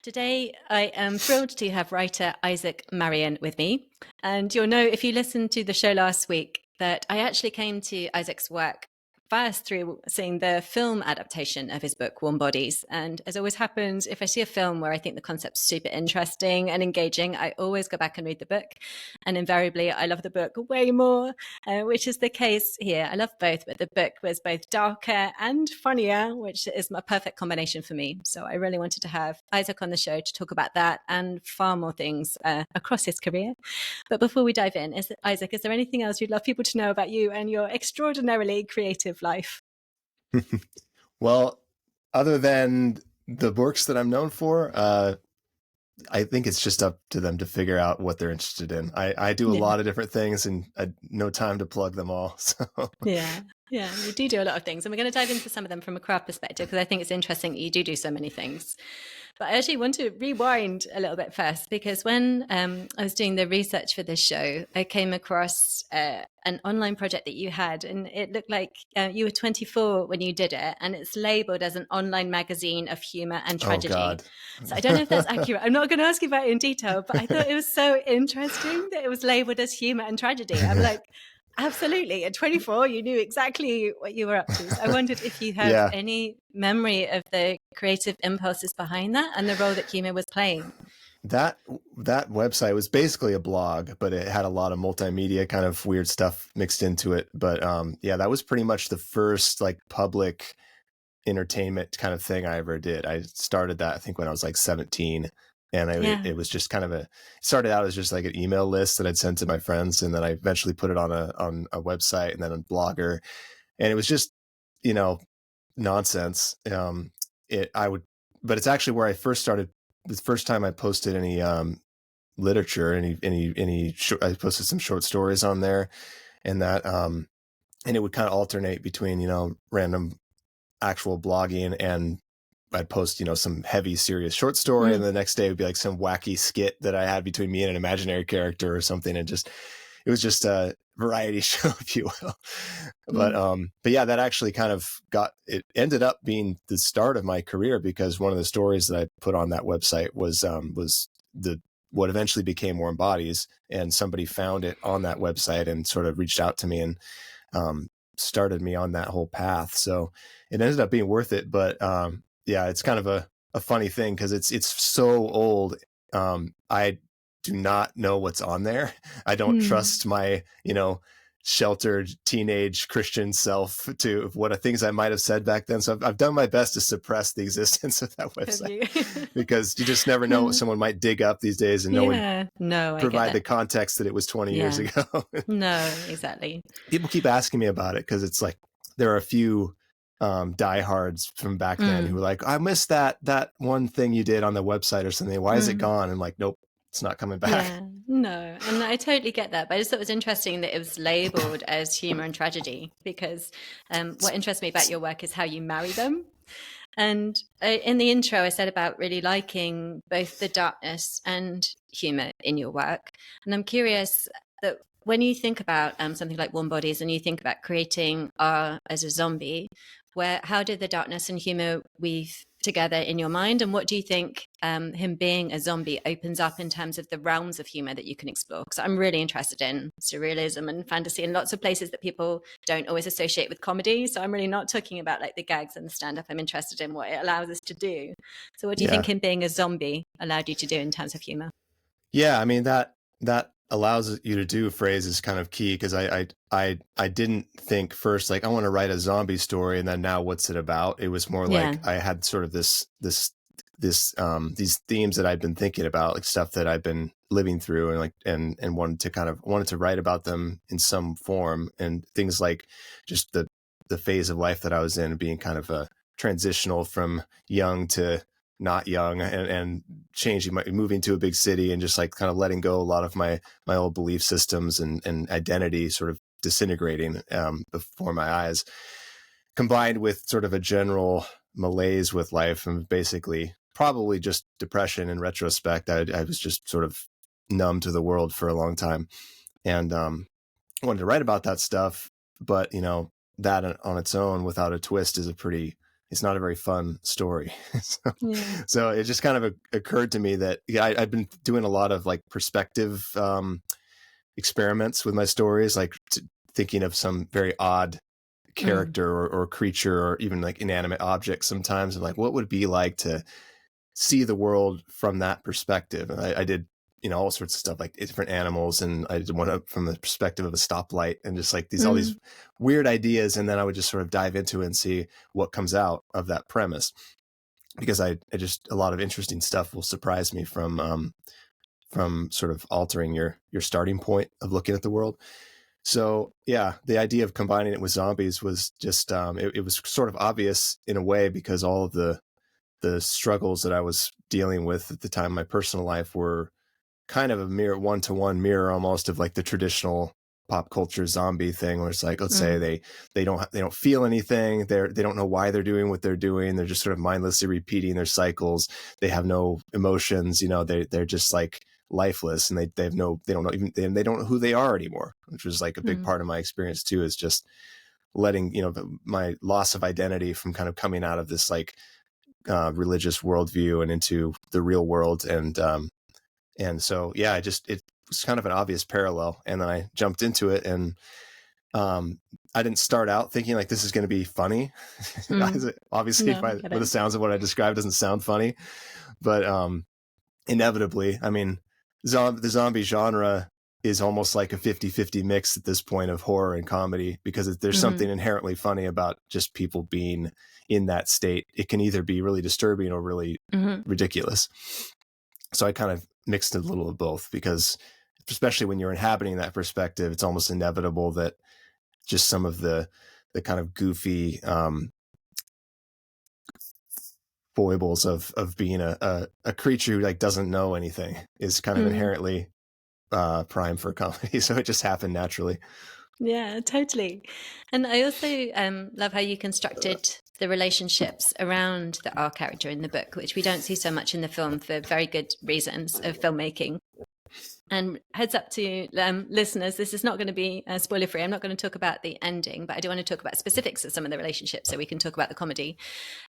Today, I am thrilled to have writer Isaac Marion with me. And you'll know if you listened to the show last week that I actually came to Isaac's work first through seeing the film adaptation of his book, Warm Bodies. And as always happens, if I see a film where I think the concept's super interesting and engaging, I always go back and read the book. And invariably, I love the book way more, which is the case here. I love both, but the book was both darker and funnier, which is a perfect combination for me. So I really wanted to have Isaac on the show to talk about that and far more things across his career. But before we dive in, Isaac, is there anything else you'd love people to know about you and your extraordinarily creative life? Well, other than the books that I'm known for, I think it's just up to them to figure out what they're interested in. I do a Yeah. lot of different things and no time to plug them all. So Yeah. Yeah, you do a lot of things. And we're going to dive into some of them from a craft perspective because I think it's interesting that you do so many things. But I actually want to rewind a little bit first because when I was doing the research for this show, I came across an online project that you had, and it looked like you were 24 when you did it, and it's labeled as an online magazine of humor and oh tragedy. God. So I don't know if that's accurate. I'm not going to ask you about it in detail, but I thought it was so interesting that it was labeled as humor and tragedy. I'm like, absolutely. At 24, you knew exactly what you were up to. So I wondered if you have Yeah. any memory of the creative impulses behind that and the role that humor was playing. That website was basically a blog, but it had a lot of multimedia kind of weird stuff mixed into it. But yeah, that was pretty much the first like public entertainment kind of thing I ever did. I started that I think when I was like 17, and it was just kind of it started out as just like an email list that I'd sent to my friends, and then I eventually put it on a website and then on Blogger, and it was just nonsense. But it's actually where I first started. The first time I posted any literature, I posted some short stories on there, and that and it would kind of alternate between random actual blogging, and I'd post some heavy serious short story, and the next day would be like some wacky skit that I had between me and an imaginary character or something, and it was just a variety show, if you will. But yeah, that actually kind of ended up being the start of my career, because one of the stories that I put on that website was what eventually became Warm Bodies, and somebody found it on that website and sort of reached out to me and started me on that whole path. So it ended up being worth it. But yeah, it's kind of a funny thing because it's so old. I do not know what's on there. I don't trust my, sheltered teenage Christian self to what things I might have said back then. So I've done my best to suppress the existence of that website because you just never know what someone might dig up these days, and no one provide the context that it was 20 years ago. No, exactly. People keep asking me about it because it's like there are a few diehards from back then who were like, I missed that one thing you did on the website or something. Why is it gone? And like, nope, it's not coming back. Yeah, no, and I totally get that. But I just thought it was interesting that it was labeled as humor and tragedy because what interests me about your work is how you marry them. And in the intro, I said about really liking both the darkness and humor in your work. And I'm curious that when you think about something like Warm Bodies and you think about creating as a zombie, how did the darkness and humor weave together in your mind, and what do you think him being a zombie opens up in terms of the realms of humor that you can explore? Because I'm really interested in surrealism and fantasy in lots of places that people don't always associate with comedy, so I'm really not talking about like the gags and the stand-up. I'm interested in what it allows us to do. So what do you think him being a zombie allowed you to do in terms of humor? Yeah, I mean that allows you to do phrase is kind of key, because I didn't think first like I want to write a zombie story and then now what's it about. It was more like I had sort of these themes that I'd been thinking about, like stuff that I've been living through, and like and wanted to write about them in some form, and things like just the phase of life that I was in, being kind of a transitional from young to not young, and moving to a big city, and just like kind of letting go a lot of my old belief systems and identity sort of disintegrating before my eyes, combined with sort of a general malaise with life, and basically probably just depression in retrospect. I was just sort of numb to the world for a long time, and wanted to write about that stuff, but that on its own without a twist is a pretty it's not a very fun story. so, Yeah. so it just kind of occurred to me that I've been doing a lot of like perspective experiments with my stories, like thinking of some very odd character or creature or even like inanimate objects sometimes, and like what would it be like to see the world from that perspective. And I did, all sorts of stuff like different animals, and I did one from the perspective of a stoplight, and just like all these weird ideas, and then I would just sort of dive into it and see what comes out of that premise, because I just, a lot of interesting stuff will surprise me from sort of altering your starting point of looking at the world. So yeah, the idea of combining it with zombies was just it was sort of obvious in a way, because all of the struggles that I was dealing with at the time in my personal life were kind of a mirror, one-to-one mirror almost, of like the traditional pop culture zombie thing, where it's like, let's say they don't feel anything, they don't know why they're doing what they're doing, they're just sort of mindlessly repeating their cycles, they have no emotions, they're just like lifeless, and they don't know who they are anymore, which was like a big part of my experience too, is just letting my loss of identity from kind of coming out of this like religious worldview and into the real world. And so, yeah, it was kind of an obvious parallel. And then I jumped into it, and I didn't start out thinking like this is going to be funny. Obviously, by the sounds of what I described, doesn't sound funny, but inevitably, I mean, the zombie genre is almost like a 50-50 mix at this point of horror and comedy, because there's something inherently funny about just people being in that state. It can either be really disturbing or really ridiculous. So I kind of mixed a little of both, because especially when you're inhabiting that perspective, it's almost inevitable that just some of the kind of goofy foibles of being a creature who like doesn't know anything is kind of inherently prime for comedy. So it just happened naturally. Yeah, totally. And I also love how you constructed the relationships around our character in the book, which we don't see so much in the film for very good reasons of filmmaking. And heads up to listeners, this is not going to be spoiler free. I'm not going to talk about the ending, but I do want to talk about specifics of some of the relationships so we can talk about the comedy.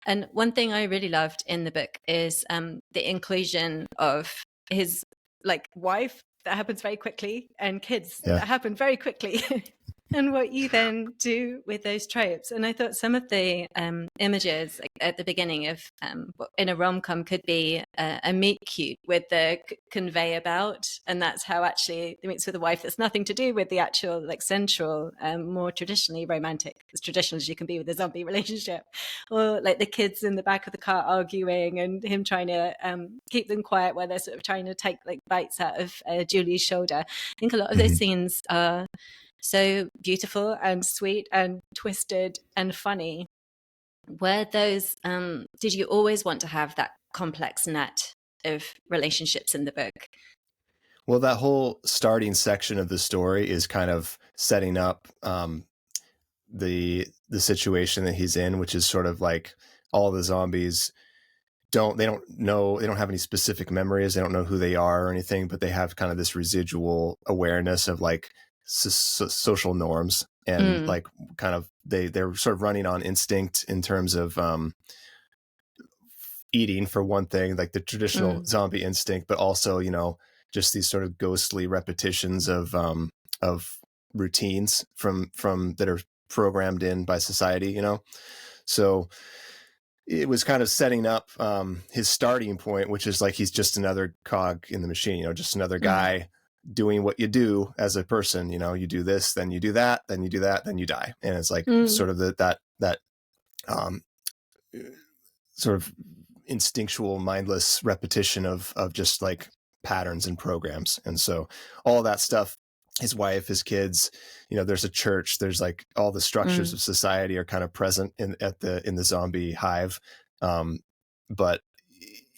And one thing I really loved in the book is the inclusion of his like wife that happens very quickly, and kids that happen very quickly. And what you then do with those tropes. And I thought some of the images at the beginning of in a rom-com could be a meet cute with the conveyor belt, and that's how actually he meets with a wife that's nothing to do with the actual like central more traditionally romantic, as traditional as you can be with a zombie relationship, or like the kids in the back of the car arguing and him trying to keep them quiet while they're sort of trying to take like bites out of Julie's shoulder. I think a lot of those scenes are so beautiful and sweet and twisted and funny. Were those, did you always want to have that complex net of relationships in the book? Well, that whole starting section of the story is kind of setting up the situation that he's in, which is sort of like all the zombies don't have any specific memories. They don't know who they are or anything, but they have kind of this residual awareness of like social norms, and like kind of they're sort of running on instinct in terms of eating, for one thing, like the traditional zombie instinct, but also just these sort of ghostly repetitions of routines from that are programmed in by society, so it was kind of setting up his starting point, which is like he's just another cog in the machine, just another guy doing what you do as a person. You do this, then you do that, then you do that, then you die. And it's like sort of that sort of instinctual, mindless repetition of just like patterns and programs. And so all that stuff, his wife, his kids, there's a church, there's like all the structures of society are kind of present in the zombie hive. But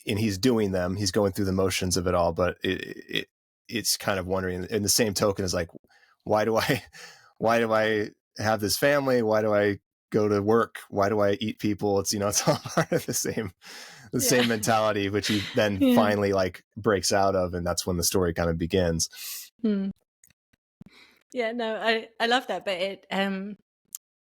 he's doing them, he's going through the motions of it all, but it's kind of wondering, in the same token, is like, why do I have this family? Why do I go to work? Why do I eat people? It's, it's all part of the same mentality, which he then finally like breaks out of. And that's when the story kind of begins. Yeah, no, I love that. But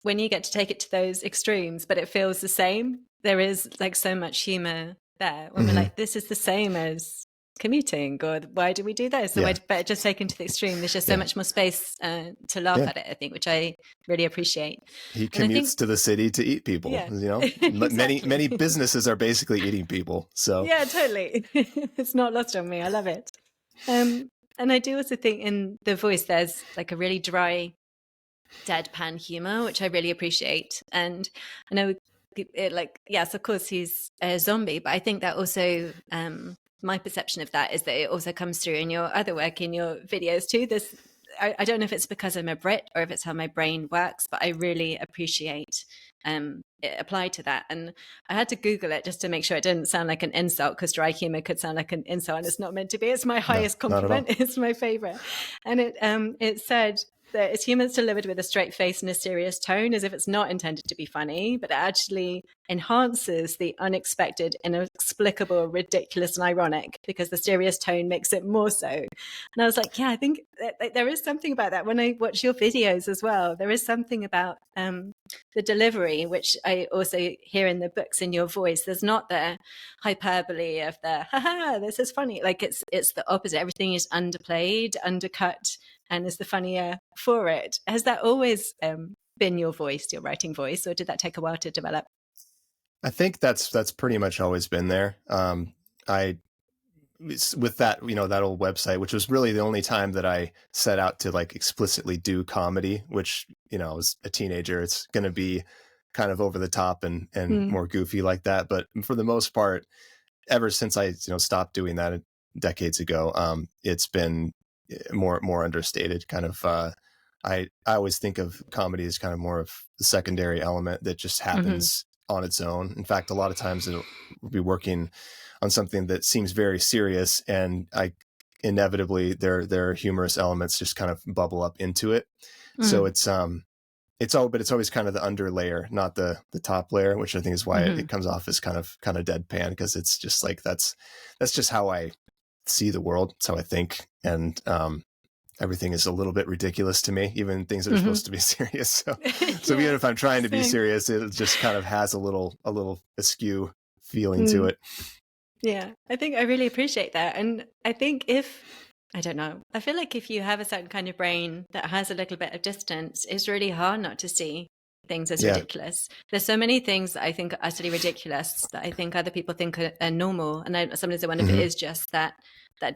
when you get to take it to those extremes, but it feels the same. There is like so much humor there when we're like, this is the same as commuting, or why do we do this? So but just taken to the extreme, there's just so much more space to laugh at it, I think, which I really appreciate. He commutes to the city to eat people. You know, exactly. many businesses are basically eating people. So yeah, totally. It's not lost on me. I love it. And I do also think in the voice there's like a really dry deadpan humor, which I really appreciate. And I know yes, of course he's a zombie, but I think that also my perception of that is that it also comes through in your other work, in your videos too. I don't know if it's because I'm a Brit or if it's how my brain works, but I really appreciate it applied to that. And I had to Google it just to make sure it didn't sound like an insult, because dry humor could sound like an insult, and it's not meant to be. It's my highest compliment. It's my favorite. And it said that it's humor that's delivered with a straight face and a serious tone, as if it's not intended to be funny, but it actually enhances the unexpected, inexplicable, ridiculous, and ironic, because the serious tone makes it more so. And I was like, yeah, I think there is something about that. When I watch your videos as well, there is something about the delivery, which I also hear in the books in your voice. There's not the hyperbole of the, haha, this is funny. Like it's the opposite. Everything is underplayed, undercut, and is the funnier for it. Has that always been your voice, your writing voice, or did that take a while to develop? I think that's pretty much always been there. With that, that old website, which was really the only time that I set out to like explicitly do comedy, which, I was a teenager, it's going to be kind of over the top and more goofy like that. But for the most part, ever since I, stopped doing that decades ago, it's been more understated kind of. I always think of comedy as kind of more of the secondary element that just happens on its own. In fact, a lot of times it'll be working on something that seems very serious, and inevitably their humorous elements just kind of bubble up into it. So it's always kind of the under layer, not the top layer, which I think is why it comes off as kind of deadpan, because it's just like that's just how I see the world. It's how I think, and everything is a little bit ridiculous to me, even things that are supposed to be serious. So even if I'm trying to be serious, it just kind of has a little askew feeling to it. Yeah, I think I really appreciate that. And I think I don't know, I feel like if you have a certain kind of brain that has a little bit of distance, it's really hard not to see things as ridiculous. There's so many things that I think are utterly ridiculous that I think other people think are normal. And I sometimes I wonder if it is just that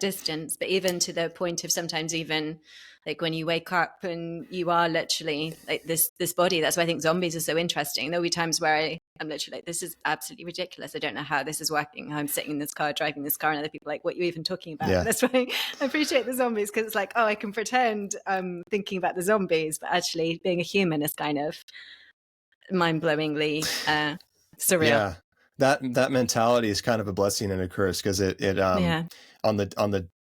distance, but even to the point of sometimes even like when you wake up and you are literally like this body. That's why I think zombies are so interesting. There'll be times where I'm literally like, this is absolutely ridiculous. I don't know how this is working. I'm sitting in this car, driving this car, and other people are like, what are you even talking about? Yeah. That's why I appreciate the zombies, because it's like, oh, I can pretend I'm thinking about the zombies, but actually being a human is kind of mind-blowingly surreal. Yeah, that mentality is kind of a blessing and a curse, because it on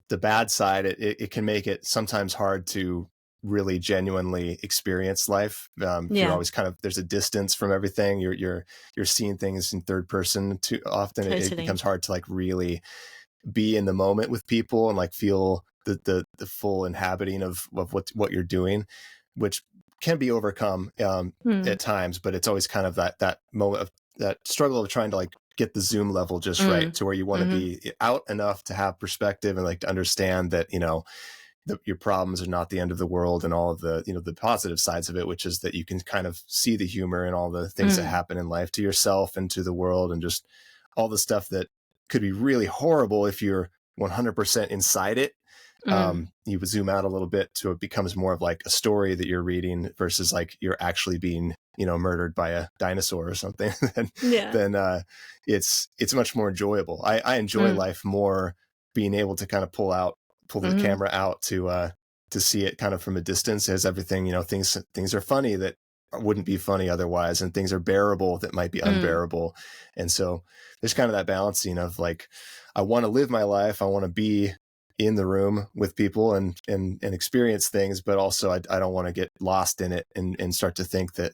the bad side, it can make it sometimes hard to really genuinely experience life. You're always kind of, there's a distance from everything. You're seeing things in third person too often. Totally. It becomes hard to like really be in the moment with people and like feel the full inhabiting of what you're doing, which can be overcome at times, but it's always kind of that moment of that struggle of trying to like get the zoom level just right to where you want to be out enough to have perspective and like to understand that, your problems are not the end of the world, and all of the, the positive sides of it, which is that you can kind of see the humor and all the things that happen in life to yourself and to the world, and just all the stuff that could be really horrible if you're 100% inside it. You would zoom out a little bit so it becomes more of like a story that you're reading versus like you're actually being, murdered by a dinosaur or something. Then it's much more enjoyable. I enjoy life more being able to kind of pull the camera out to see it kind of from a distance, as everything, things are funny that wouldn't be funny otherwise, and things are bearable that might be unbearable. And so there's kind of that balancing of like, I want to live my life, I want to be in the room with people and experience things, but also I don't want to get lost in it and start to think that,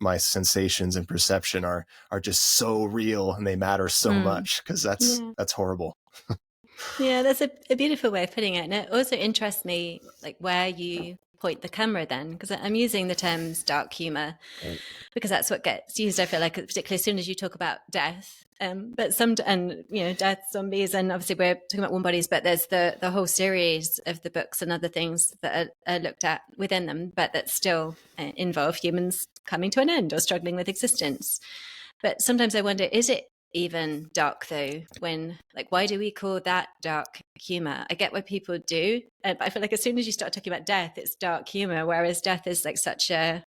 my sensations and perception are just so real and they matter so much, because that's horrible. Yeah, that's a beautiful way of putting it. And it also interests me like where you point the camera then? Because I'm using the terms dark humor because that's what gets used, I feel like, particularly as soon as you talk about death. But and death, zombies, and obviously we're talking about warm bodies, but there's the whole series of the books and other things that are looked at within them, but that still involve humans coming to an end or struggling with existence. But sometimes I wonder, is it even dark though? When, like, why do we call that dark humor? I get what people do, but I feel like as soon as you start talking about death, it's dark humor, whereas death is like such a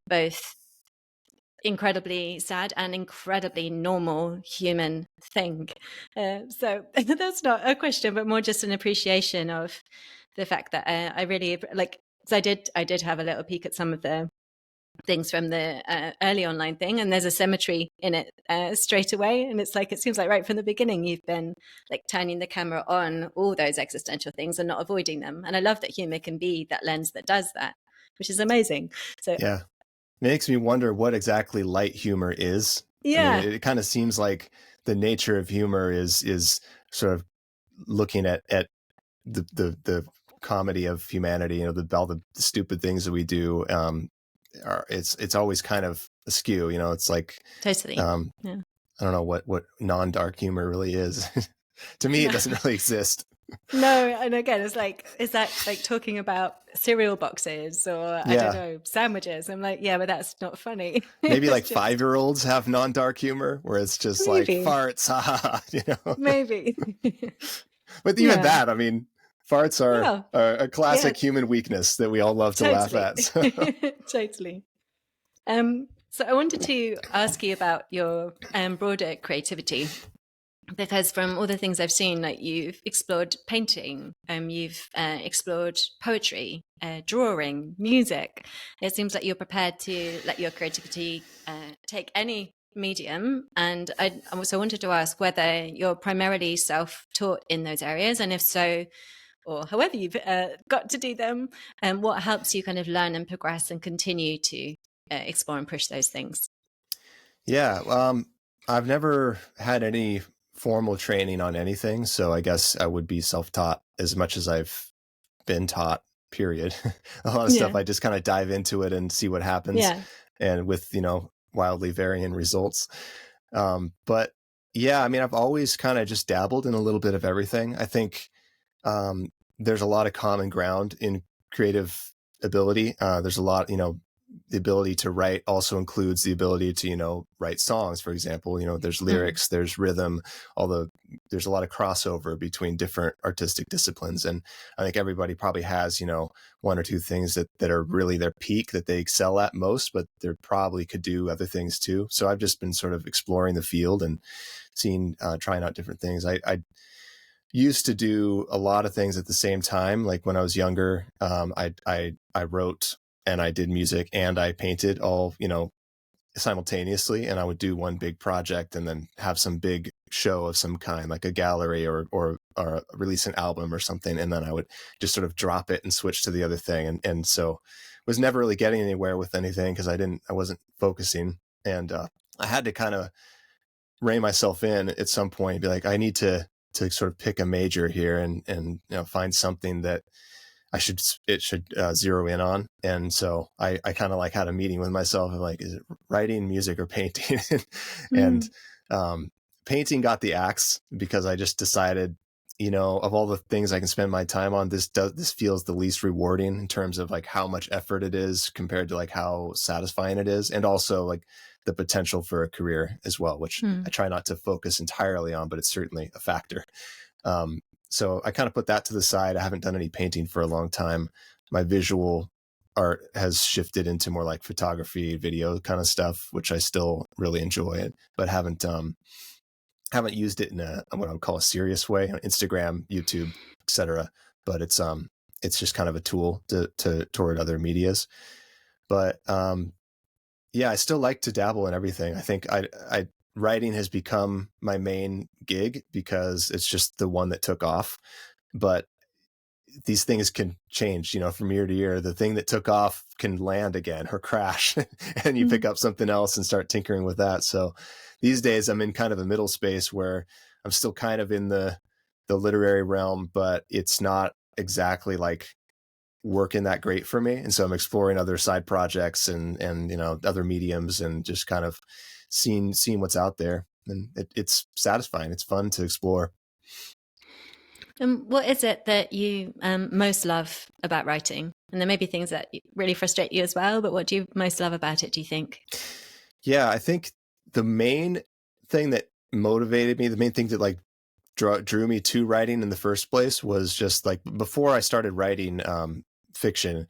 both incredibly sad and incredibly normal human thing. So that's not a question, but more just an appreciation of the fact that I really like. So I did have a little peek at some of the things from the early online thing, and there's a cemetery in it straight away, and it's like it seems like right from the beginning you've been like turning the camera on all those existential things and not avoiding them. And I love that humor can be that lens that does that, which is amazing. So yeah. Makes me wonder what exactly light humor is. yeah, I mean, it kind of seems like the nature of humor is sort of looking at the comedy of humanity, all the stupid things that we do. It's always kind of askew, it's like totally. Yeah. I don't know what non-dark humor really is. To me, it doesn't really exist. No, and again, is that like talking about cereal boxes or I don't know, sandwiches? I'm like, yeah, but that's not funny. Maybe like 5-year-olds have non-dark humor where it's just maybe. Like farts, haha, Maybe. But even that, I mean, farts are a classic human weakness that we all love to laugh at. So. Totally. So I wanted to ask you about your broader creativity. Because from all the things I've seen, like you've explored painting, you've explored poetry, drawing, music. It seems like you're prepared to let your creativity take any medium. And I also wanted to ask whether you're primarily self-taught in those areas, and if so, or however you've got to do them, and what helps you kind of learn and progress and continue to explore and push those things. Yeah, I've never had any formal training on anything, so I guess I would be self-taught as much as I've been taught, period. A lot of stuff I just kind of dive into it and see what happens, and with wildly varying results. But yeah, I mean, I've always kind of just dabbled in a little bit of everything. I think there's a lot of common ground in creative ability. There's a lot, the ability to write also includes the ability to, write songs, for example. There's lyrics, there's rhythm, there's a lot of crossover between different artistic disciplines. And I think everybody probably has, one or two things that are really their peak that they excel at most, but they probably could do other things too. So I've just been sort of exploring the field and trying out different things. I used to do a lot of things at the same time. Like when I was younger, I wrote and I did music and I painted all, simultaneously. And I would do one big project and then have some big show of some kind, like a gallery or release an album or something. And then I would just sort of drop it and switch to the other thing. And so was never really getting anywhere with anything because I wasn't focusing. And I had to kind of rein myself in at some point and be like, I need to sort of pick a major here and find something that it should zero in on. And so I kind of like had a meeting with myself of like, is it writing, music, or painting? And painting got the axe because I just decided, of all the things I can spend my time on, this feels the least rewarding in terms of like how much effort it is compared to like how satisfying it is. And also like the potential for a career as well, which I try not to focus entirely on, but it's certainly a factor. So I kind of put that to the side. I haven't done any painting for a long time. My visual art has shifted into more like photography, video kind of stuff, which I still really enjoy, but haven't used it in what I would call a serious way on Instagram, YouTube, etc. But it's just kind of a tool toward other medias. But yeah, I still like to dabble in everything. I think writing has become my main gig because it's just the one that took off. But these things can change, from year to year. The thing that took off can land again or crash and you pick up something else and start tinkering with that. So these days I'm in kind of a middle space where I'm still kind of in the literary realm, but it's not exactly like working that great for me. And so I'm exploring other side projects and other mediums, and just kind of seeing what's out there. And it's satisfying. It's fun to explore. What is it that you most love about writing? And there may be things that really frustrate you as well, but what do you most love about it, do you think? Yeah, I think the main thing that motivated me, the main thing that like drew me to writing in the first place, was just like, before I started writing fiction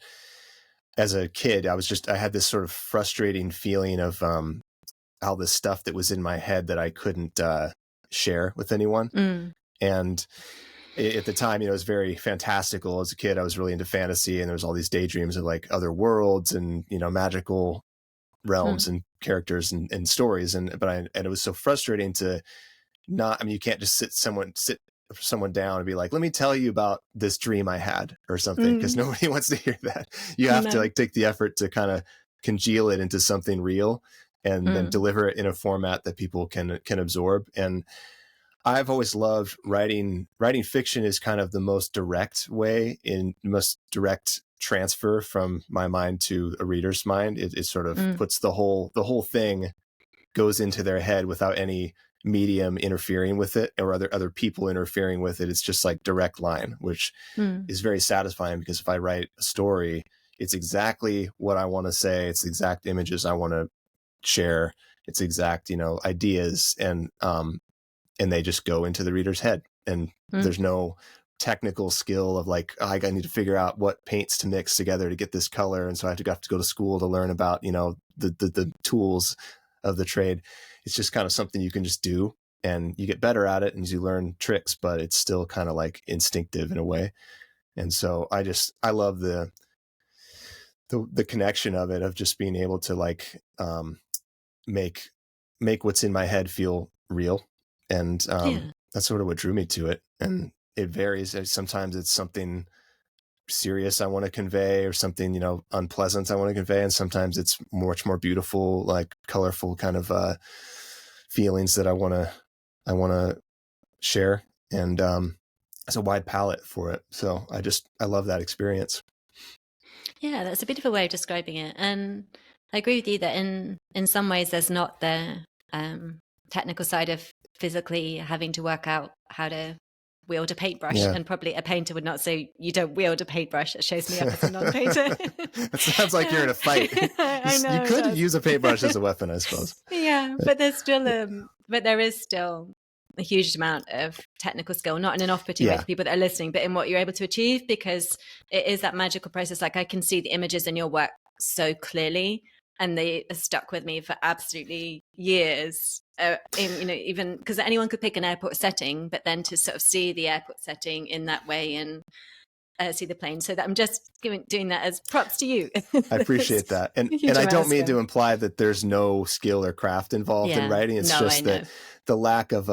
as a kid, I had this sort of frustrating feeling of all this stuff that was in my head that I couldn't share with anyone. And at the time, it was very fantastical. As a kid, I was really into fantasy, and there was all these daydreams of like other worlds and, magical realms and characters and stories. And it was so frustrating to not, you can't just sit someone down and be like, let me tell you about this dream I had or something, because nobody wants to hear that. You have to like take the effort to kind of congeal it into something real, and then deliver it in a format that people can absorb. And I've always loved writing. Writing fiction is kind of the most direct way, most direct transfer from my mind to a reader's mind. It sort of puts the whole thing goes into their head without any medium interfering with it or other people interfering with it. It's just like direct line, which is very satisfying, because if I write a story, it's exactly what I want to say. It's the exact images I want to share. It's exact, ideas, and they just go into the reader's head. And there's no technical skill of like, I need to figure out what paints to mix together to get this color. And so I have to go to school to learn about, the tools of the trade. It's just kind of something you can just do, and you get better at it and you learn tricks, but it's still kind of like instinctive in a way. And so I love the connection of it, of just being able to like, make what's in my head feel real. And that's sort of what drew me to it. And it varies. Sometimes it's something serious I want to convey, or something, unpleasant I want to convey. And sometimes it's much more beautiful, like colorful kind of feelings that I want to share. And it's a wide palette for it. So I love that experience. Yeah, that's a beautiful way of describing it. And I agree with you that in some ways there's not the technical side of physically having to work out how to wield a paintbrush, and probably a painter would not say you don't wield a paintbrush. It shows me up as a non-painter. That sounds like you're in a fight. I know, you could use a paintbrush as a weapon, I suppose. Yeah, but there is still a huge amount of technical skill, not in an off-putting way for people that are listening, but in what you're able to achieve, because it is that magical process. Like, I can see the images in your work so clearly, and they are stuck with me for absolutely years. Even because anyone could pick an airport setting, but then to sort of see the airport setting in that way and see the plane. So that I'm just doing that as props to you. I appreciate that. And I don't mean to imply that there's no skill or craft involved in writing. It's just that the lack of,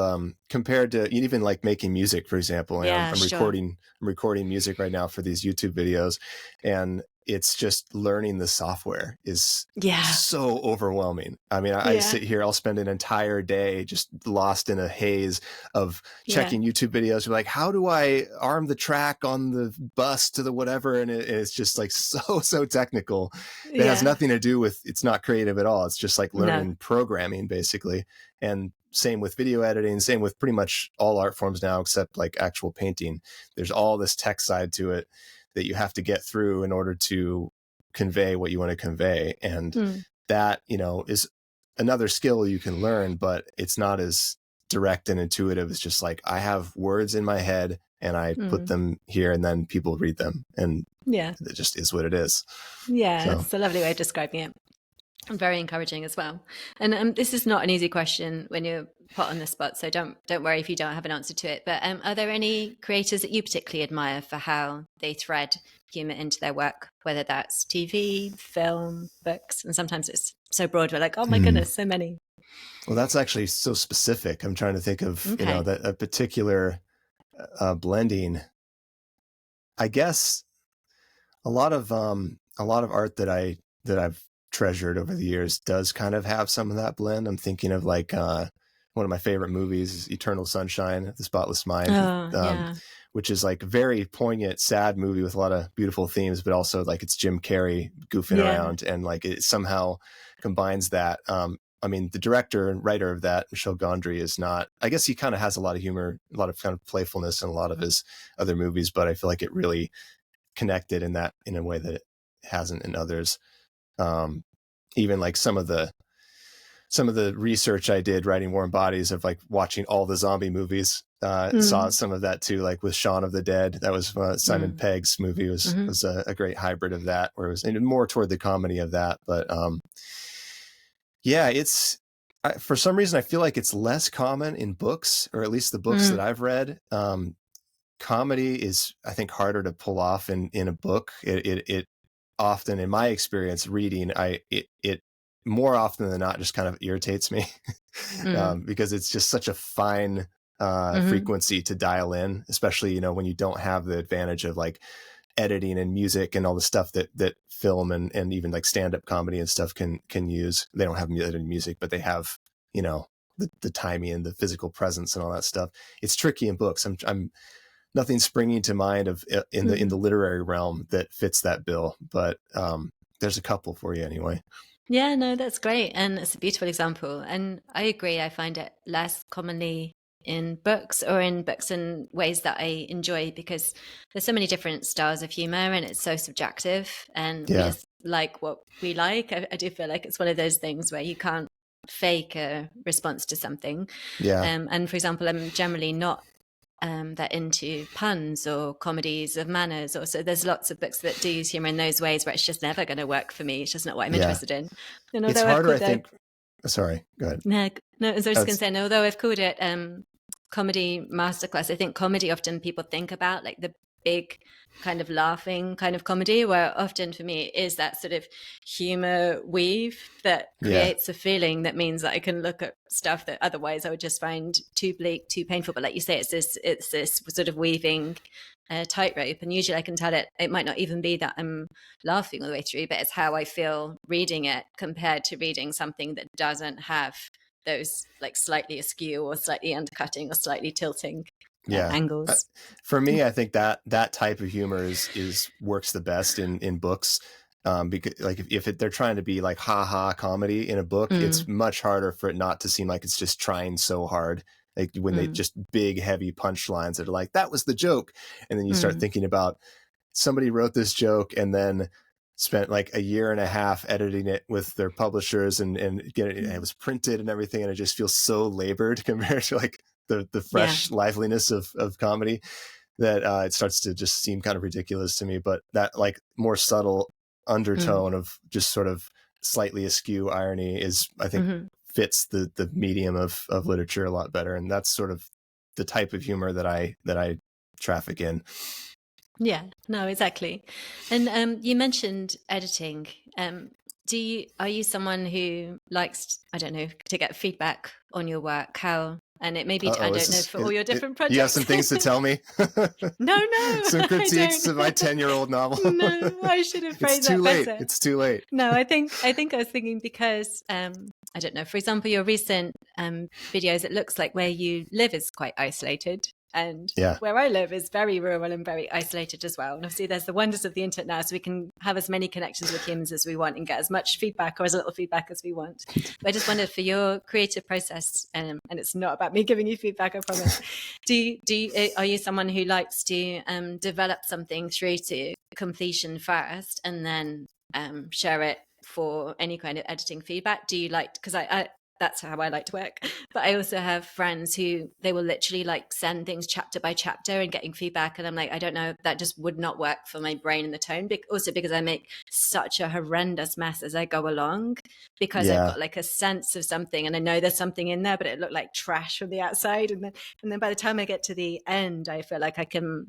compared to even like making music, for example, I'm recording music right now for these YouTube videos, and it's just learning the software is so overwhelming. I mean, I sit here, I'll spend an entire day just lost in a haze of checking YouTube videos. You're like, how do I arm the track on the bus to the whatever? And it's just like so technical. It has nothing to do with, it's not creative at all. It's just like learning programming basically. And same with video editing, same with pretty much all art forms now, except like actual painting. There's all this tech side to it that you have to get through in order to convey what you want to convey. And that, is another skill you can learn, but it's not as direct and intuitive. It's just like, I have words in my head and I put them here, and then people read them, and it just is what it is. Yeah. It's a lovely way of describing it. Very encouraging as well. And this is not an easy question when you're put on the spot, so don't worry if you don't have an answer to it. But are there any creators that you particularly admire for how they thread humor into their work, whether that's TV, film, books? And sometimes it's so broad, we're like, oh my goodness, so many. Well, that's actually so specific. I'm trying to think of that a particular blending. I guess a lot of art that I've treasured over the years does kind of have some of that blend. I'm thinking of like one of my favorite movies is Eternal Sunshine of the Spotless Mind, which is like a very poignant, sad movie with a lot of beautiful themes, but also like it's Jim Carrey goofing around, and like it somehow combines that. I mean, the director and writer of that, Michel Gondry, is not, I guess he kind of has a lot of humor, a lot of kind of playfulness in a lot of his other movies, but I feel like it really connected in a way that it hasn't in others. Even like some of the research I did writing Warm Bodies of like watching all the zombie movies, saw some of that too, like with Shaun of the Dead. That was Simon Pegg's movie, was a great hybrid of that, where it was more toward the comedy of that. But yeah, for some reason I feel like it's less common in books, or at least the books that I've read. Comedy is, I think, harder to pull off in a book. It often, in my experience reading, it more often than not just kind of irritates me because it's just such a fine frequency to dial in, especially, you know, when you don't have the advantage of like editing and music and all the stuff that film and even like stand-up comedy and stuff can use. They don't have edited music, but they have, you know, the timing and the physical presence and all that stuff. It's tricky in books. I'm nothing springing to mind of in the literary realm that fits that bill, but there's a couple for you anyway. Yeah, no, that's great. And it's a beautiful example. And I agree. I find it less commonly in books, or in books in ways that I enjoy, because there's so many different styles of humor and it's so subjective, and we just like what we like. I do feel like it's one of those things where you can't fake a response to something. And for example, I'm generally not that into puns or comedies of manners, or so there's lots of books that do use humor in those ways where it's just never going to work for me. It's just not what I'm interested in. And it's harder, I think. Sorry, go ahead. No, I was just going to say, although I've called it comedy masterclass, I think comedy, often people think about like the big kind of laughing kind of comedy, where often for me it is that sort of humor weave that creates a feeling that means that I can look at stuff that otherwise I would just find too bleak, too painful. But like you say, it's this sort of weaving tightrope, and usually I can tell it might not even be that I'm laughing all the way through, but it's how I feel reading it compared to reading something that doesn't have those like slightly askew or slightly undercutting or slightly tilting angles. For me, I think that type of humor is works the best in books, because like if they're trying to be like ha comedy in a book, it's much harder for it not to seem like it's just trying so hard. Like when they just big heavy punchlines that are like, that was the joke, and then you start thinking about somebody wrote this joke and then spent like a year and a half editing it with their publishers and getting it was printed and everything, and it just feels so labored compared to like the fresh liveliness of comedy, that it starts to just seem kind of ridiculous to me. But that like more subtle undertone of just sort of slightly askew irony is, I think, fits the medium of literature a lot better, and that's sort of the type of humor that I traffic in. Yeah, no, exactly. And you mentioned editing. Are you someone who likes, I don't know, to get feedback on your work? How? And it may be, I don't know, for all your different projects. You have some things to tell me? No. Some critiques of my 10-year-old novel. No, I should have phrased that better. It's too late. No, I think I was thinking because, I don't know, for example, your recent videos, it looks like where you live is quite isolated. And where I live is very rural and very isolated as well. And obviously there's the wonders of the internet now, so we can have as many connections with humans as we want and get as much feedback or as little feedback as we want. But I just wondered, for your creative process, and it's not about me giving you feedback, I promise. Are you someone who likes to develop something through to completion first and then share it for any kind of editing feedback? Do you like, because I that's how I like to work. But I also have friends who they will literally like send things chapter by chapter and getting feedback. And I'm like, I don't know, that just would not work for my brain and the tone. Also because I make such a horrendous mess as I go along, because I've got like a sense of something and I know there's something in there, but it looked like trash from the outside. And then by the time I get to the end, I feel like I can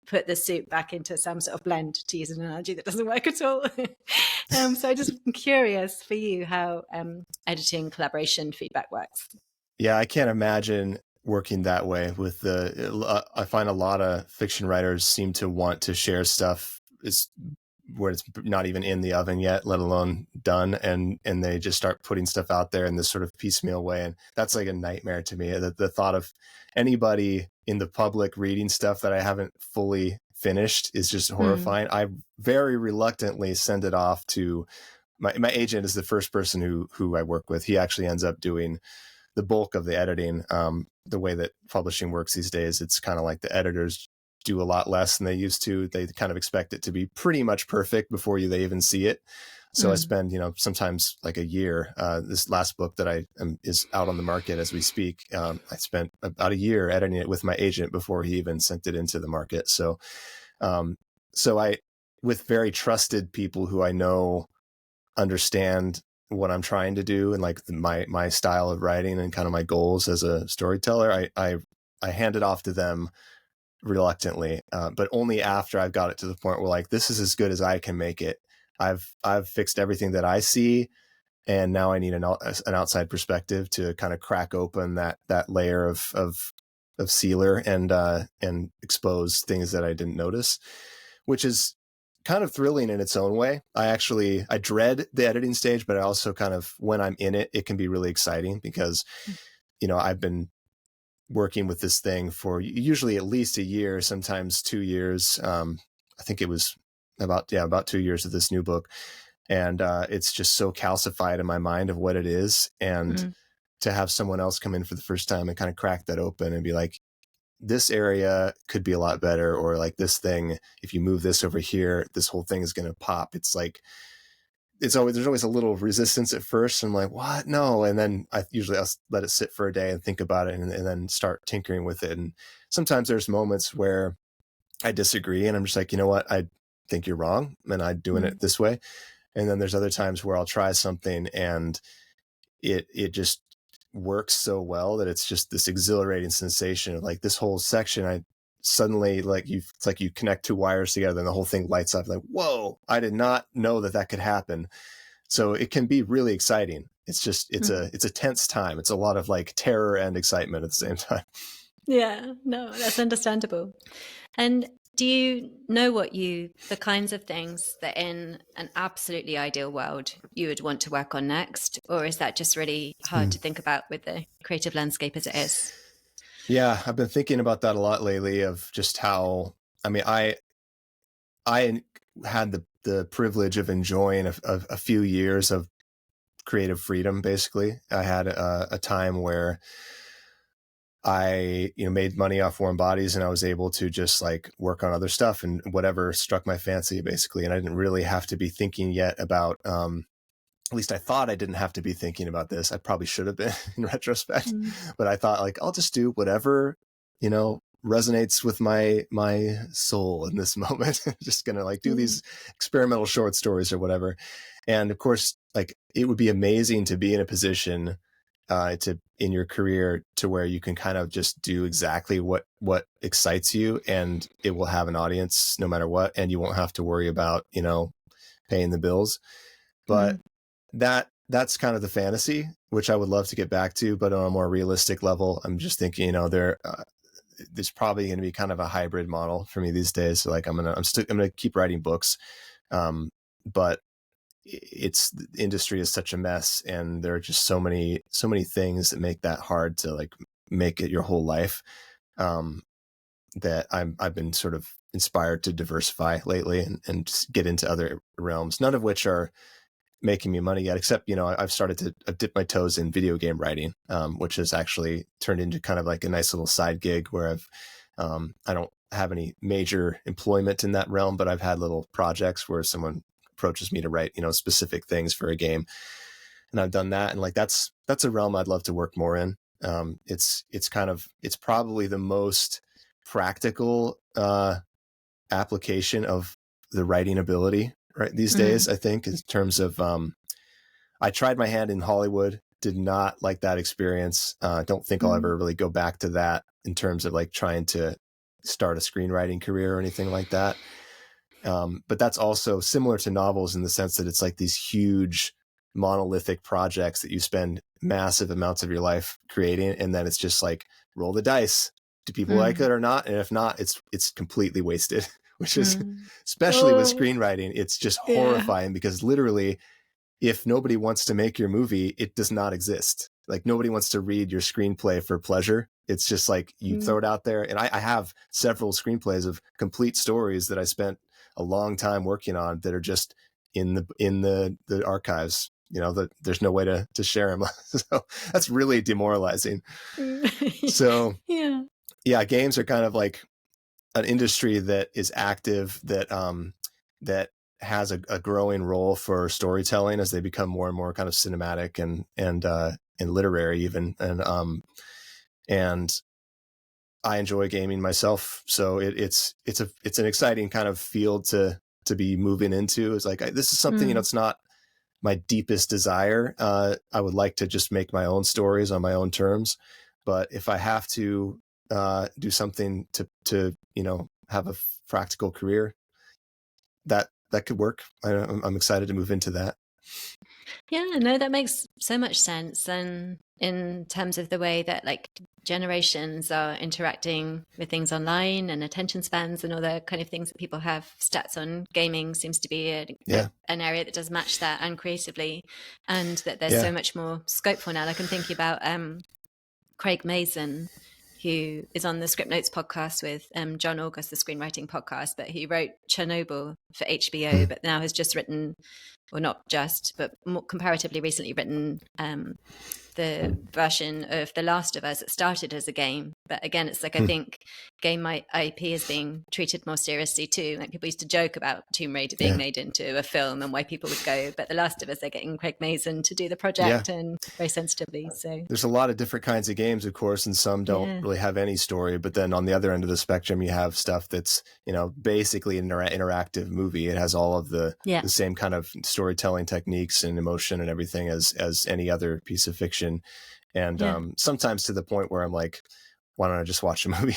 put the soup back into some sort of blend, to use an analogy that doesn't work at all. So I just am curious for you how editing collaboration feedback works. Yeah, I can't imagine working that way with I find a lot of fiction writers seem to want to share stuff where it's not even in the oven yet, let alone done. And they just start putting stuff out there in this sort of piecemeal way. And that's like a nightmare to me. The thought of anybody in the public reading stuff that I haven't fully finished is just horrifying. I very reluctantly send it off to my agent. Is the first person who I work with. He actually ends up doing the bulk of the editing. The way that publishing works these days, it's kind of like the editors do a lot less than they used to. They kind of expect it to be pretty much perfect before they even see it. So I spend, sometimes like a year. This last book that is out on the market as we speak. I spent about a year editing it with my agent before he even sent it into the market. So, I, with very trusted people who I know understand what I'm trying to do and like my style of writing and kind of my goals as a storyteller, I hand it off to them reluctantly, but only after I've got it to the point where like, this is as good as I can make it. I've fixed everything that I see, and now I need an outside perspective to kind of crack open that layer of sealer and expose things that I didn't notice, which is kind of thrilling in its own way. I dread the editing stage, but I also kind of, when I'm in it, it can be really exciting because, I've been working with this thing for usually at least a year, sometimes 2 years. I think it was about 2 years of this new book. And it's just so calcified in my mind of what it is. And to have someone else come in for the first time and kind of crack that open and be like, this area could be a lot better, or like this thing, if you move this over here, this whole thing is going to pop. It's like, there's always a little resistance at first. I'm like, what? No. And then I'll let it sit for a day and think about it and then start tinkering with it. And sometimes there's moments where I disagree and I'm just like, you know what? I think you're wrong and I'm doing it this way. And then there's other times where I'll try something and it just works so well that it's just this exhilarating sensation of like this whole section. I suddenly it's like you connect two wires together and the whole thing lights up like, whoa, I did not know that could happen. So it can be really exciting. It's just, it's a tense time. It's a lot of like terror and excitement at the same time. Yeah, no, that's understandable. And do you know the kinds of things that in an absolutely ideal world you would want to work on next? Or is that just really hard to think about with the creative landscape as it is? Yeah, I've been thinking about that a lot lately of just how, I had the privilege of enjoying a few years of creative freedom. Basically, I had a time where I made money off warm bodies and I was able to just like work on other stuff and whatever struck my fancy basically. And I didn't really have to be thinking yet about, at least I thought I didn't have to be thinking about this. I probably should have been in retrospect, but I thought like, I'll just do whatever, resonates with my soul in this moment. Just going to like do these experimental short stories or whatever. And of course, like it would be amazing to be in a position in your career to where you can kind of just do exactly what excites you and it will have an audience no matter what. And you won't have to worry about, paying the bills. But that's kind of the fantasy, which I would love to get back to. But on a more realistic level, I'm just thinking, there's probably going to be kind of a hybrid model for me these days. So like I'm going to keep writing books. But the industry is such a mess and there are just so many things that make that hard to like make it your whole life, that I've been sort of inspired to diversify lately and just get into other realms, none of which are making me money yet, except, I've dipped my toes in video game writing, which has actually turned into kind of like a nice little side gig where I don't have any major employment in that realm, but I've had little projects where someone approaches me to write, specific things for a game. And I've done that. And like, that's a realm I'd love to work more in. It's probably the most practical, application of the writing ability right these days, I think, in terms of, I tried my hand in Hollywood, did not like that experience. Don't think I'll ever really go back to that in terms of like trying to start a screenwriting career or anything like that. But that's also similar to novels in the sense that it's like these huge monolithic projects that you spend massive amounts of your life creating. And then it's just like, roll the dice. Do people like it or not? And if not, it's completely wasted, which is especially with screenwriting. It's just horrifying because literally if nobody wants to make your movie, it does not exist. Like nobody wants to read your screenplay for pleasure. It's just like you throw it out there. And I have several screenplays of complete stories that I spent a long time working on that are just in the archives. There's no way to share them. So that's really demoralizing. So yeah, games are kind of like an industry that is active, that has a growing role for storytelling as they become more and more kind of cinematic and literary even. And I enjoy gaming myself. So it's an exciting kind of field to be moving into. It's like, this is something, it's not my deepest desire. I would like to just make my own stories on my own terms. But if I have to do something to have a practical career, that could work. I'm excited to move into that. Yeah, no, that makes so much sense. And in terms of the way that like generations are interacting with things online and attention spans and all the kind of things that people have, stats on gaming seems to be an area that does match that, and creatively, and that there's so much more scope for now. Like I'm thinking about Craig Mazin, who is on the Script Notes podcast with John August, the screenwriting podcast, but he wrote Chernobyl for HBO, but now has just written, or not just, but more comparatively recently written the version of The Last of Us that started as a game. But again, it's like, I think game IP is being treated more seriously too. Like people used to joke about Tomb Raider being made into a film and why people would go, but The Last of Us, they're getting Craig Mazin to do the project and very sensitively. So there's a lot of different kinds of games, of course, and some don't really have any story. But then on the other end of the spectrum, you have stuff that's, basically an interactive movie. It has all of the same kind of storytelling techniques and emotion and everything as any other piece of fiction. And sometimes to the point where I'm like, why don't I just watch a movie?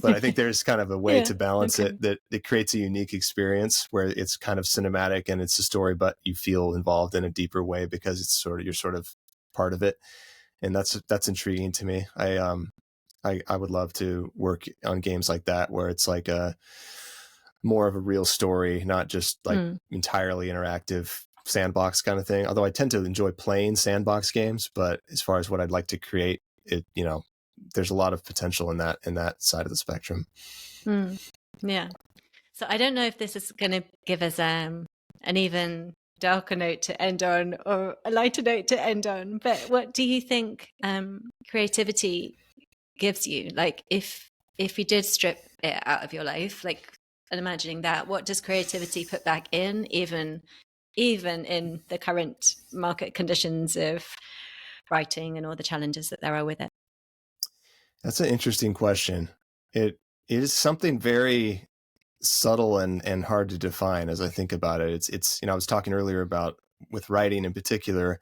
but I think there's kind of a way to balance it, that it creates a unique experience where it's kind of cinematic and it's a story, but you feel involved in a deeper way because you're sort of part of it. And that's intriguing to me. I would love to work on games like that, where it's like more of a real story, not just like entirely interactive sandbox kind of thing. Although I tend to enjoy playing sandbox games, but as far as what I'd like to create, there's a lot of potential in that side of the spectrum. Yeah. So I don't know if this is going to give us an even darker note to end on or a lighter note to end on, but what do you think creativity gives you? Like if you did strip it out of your life, like, and imagining that, what does creativity put back in, even in the current market conditions of writing and all the challenges that there are with it? That's an interesting question. It is something very subtle and hard to define as I think about it. It's I was talking earlier about, with writing in particular,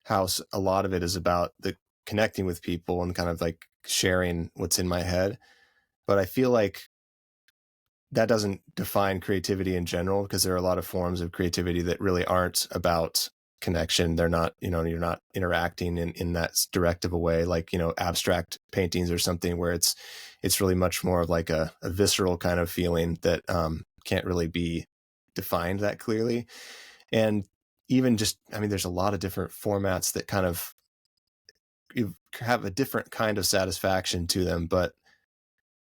how a lot of it is about the connecting with people and kind of like sharing what's in my head. But I feel like that doesn't define creativity in general, because there are a lot of forms of creativity that really aren't about connection. They're not, you're not interacting in that direct of a way, like, abstract paintings or something, where it's really much more of like a visceral kind of feeling that can't really be defined that clearly. And even just, there's a lot of different formats that kind of have a different kind of satisfaction to them, but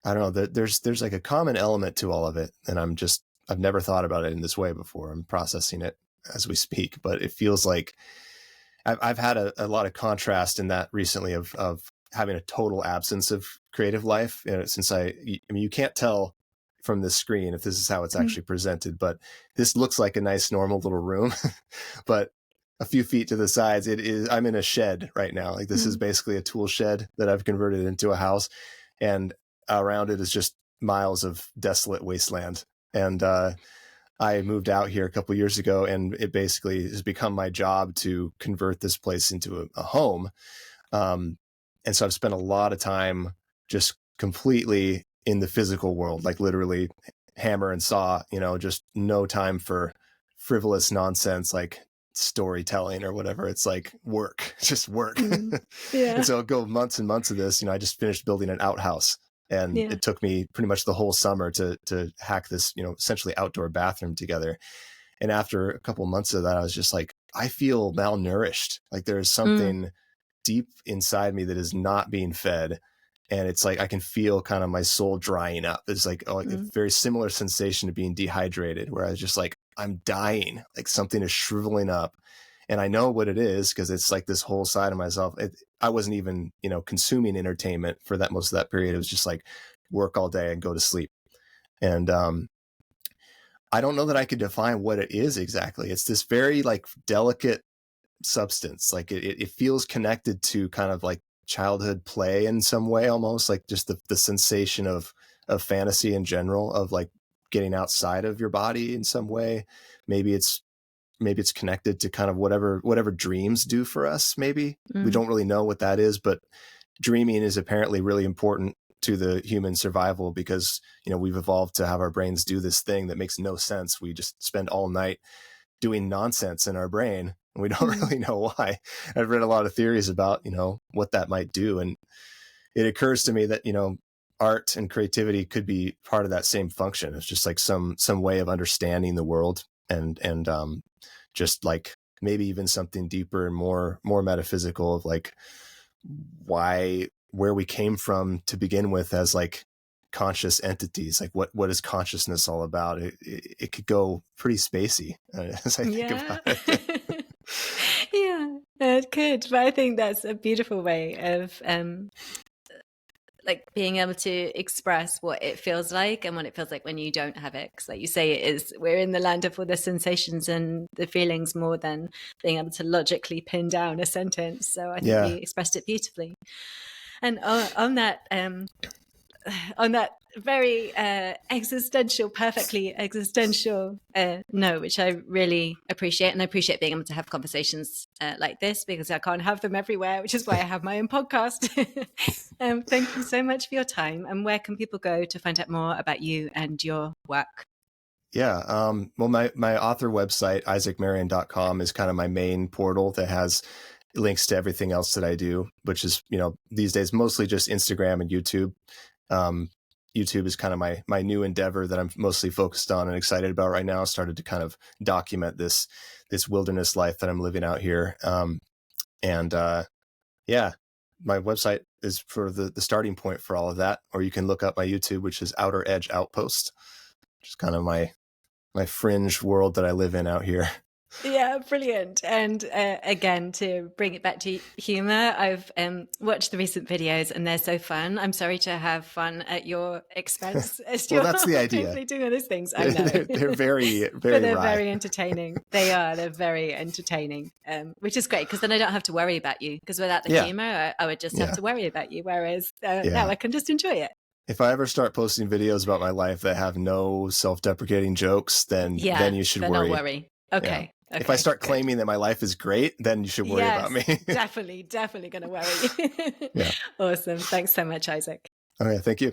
I don't know, there's like a common element to all of it. And I've never thought about it in this way before. I'm processing it as we speak, but it feels like I've had a lot of contrast in that recently of having a total absence of creative life. Since you can't tell from the screen if this is how it's actually presented, but this looks like a nice, normal little room, but a few feet to the sides, I'm in a shed right now. Like this is basically a tool shed that I've converted into a house, and around it is just miles of desolate wasteland. And I moved out here a couple of years ago, and it basically has become my job to convert this place into a home. And so I've spent a lot of time just completely in the physical world, like literally hammer and saw, just no time for frivolous nonsense like storytelling or whatever. It's like work, just work. And so I'll go months and months of this. I just finished building an outhouse, and it took me pretty much the whole summer to hack this, essentially outdoor bathroom together. And after a couple of months of that, I was just like, I feel malnourished. Like there's something deep inside me that is not being fed. And it's like, I can feel kind of my soul drying up. It's like, a very similar sensation to being dehydrated, where I was just like, I'm dying, like something is shriveling up. And I know what it is, because it's like this whole side of myself. I wasn't even, consuming entertainment for that most of that period. It was just like work all day and go to sleep. And I don't know that I could define what it is exactly. It's this very like delicate substance. Like it feels connected to kind of like childhood play in some way, almost like just the sensation of fantasy in general, of like getting outside of your body in some way. Maybe it's connected to kind of whatever dreams do for us. Maybe we don't really know what that is, but dreaming is apparently really important to the human survival, because, we've evolved to have our brains do this thing that makes no sense. We just spend all night doing nonsense in our brain, and we don't really know why. I've read a lot of theories about, what that might do. And it occurs to me that, art and creativity could be part of that same function. It's just like some way of understanding the world, and just like maybe even something deeper and more metaphysical, of like where we came from to begin with as like conscious entities. Like what is consciousness all about? It could go pretty spacey as I think about it. Yeah, it could. But I think that's a beautiful way of like being able to express what it feels like and what it feels like when you don't have it. Because like you say, we're in the land of all the sensations and the feelings more than being able to logically pin down a sentence. So I think you expressed it beautifully. And on that very perfectly existential note, which I really appreciate. And I appreciate being able to have conversations like this, because I can't have them everywhere, which is why I have my own podcast. Thank you so much for your time. And where can people go to find out more about you and your work? Yeah. Well, my author website, isaacmarion.com, is kind of my main portal that has links to everything else that I do, which is, these days mostly just Instagram and YouTube. YouTube is kind of my new endeavor that I'm mostly focused on and excited about right now. I started to kind of document this wilderness life that I'm living out here. My website is for the starting point for all of that. Or you can look up my YouTube, which is Outer Edge Outpost, which is kind of my fringe world that I live in out here. Yeah, brilliant. And again, to bring it back to humor, I've watched the recent videos and they're so fun. I'm sorry to have fun at your expense. Well, that's the idea. Doing all these things. I know. They're very, very but they're wry. very entertaining. They are. They're very entertaining, which is great, because then I don't have to worry about you. Because without the humor, I would just have to worry about you. Whereas now I can just enjoy it. If I ever start posting videos about my life that have no self-deprecating jokes, then you should worry. Not worry. Okay. Yeah. Okay, if I start claiming that my life is great, then you should worry about me. Definitely going to worry. Yeah. Awesome. Thanks so much, Isaac. All right. Thank you.